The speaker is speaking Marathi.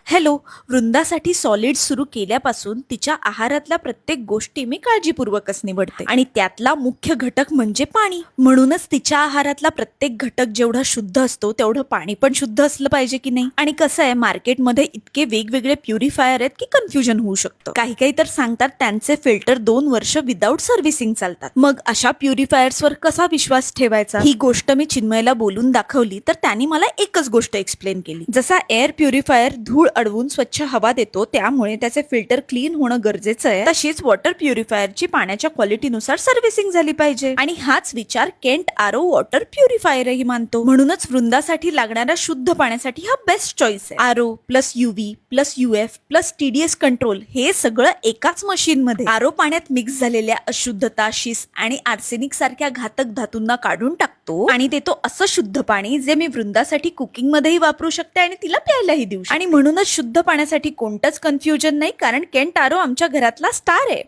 हॅलो. वृंदासाठी सॉलिड सुरू केल्यापासून तिच्या आहारातल्या प्रत्येक गोष्टी मी काळजीपूर्वकच निवडते आणि त्यातला मुख्य घटक म्हणजे पाणी. म्हणूनच तिच्या आहारातला प्रत्येक घटक जेवढा शुद्ध असतो तेवढं पाणी पण शुद्ध असलं पाहिजे की नाही. आणि कसं आहे, मार्केटमध्ये इतके वेगवेगळे प्युरिफायर आहेत की कन्फ्युजन होऊ शकतं. काही काही तर सांगतात त्यांचे फिल्टर 2 वर्ष विदाऊट सर्व्हिसिंग चालतात. मग अशा प्युरिफायर्सवर कसा विश्वास ठेवायचा, ही गोष्ट मी चिन्मयला बोलून दाखवली तर त्यांनी मला एकच गोष्ट एक्सप्लेन केली. जसा एअर प्युरिफायर धूळ अडवून स्वच्छ हवा देतो, त्यामुळे त्याचे फिल्टर क्लीन होणं गरजेचं आहे, तशीच वॉटर प्युरिफायरची पाण्याच्या क्वालिटीनुसार सर्व्हिसिंग झाली पाहिजे. आणि हाच विचार केंट आरो वॉटर प्युरिफायरही मानतो. म्हणूनच वृंदासाठी लागणाऱ्या शुद्ध पाण्यासाठी हा बेस्ट चॉईस आहे. RO plus UV plus UF plus TDS control हे सगळं एकाच मशीन मध्ये. आरो पाण्यात मिक्स झालेल्या अशुद्धता, शिस आणि आर्सेनिक सारख्या घातक धातूंना काढून टाकतो आणि देतो असं शुद्ध पाणी जे मी वृंदासाठी कुकिंग मध्येही वापरू शकते आणि तिला प्यायलाही देऊ शकते. आणि म्हणूनच शुद्ध पाण्यासाठी कोणतंच कन्फ्युजन नाही, कारण केंट आरो आमच्या घरातला स्टार आहे.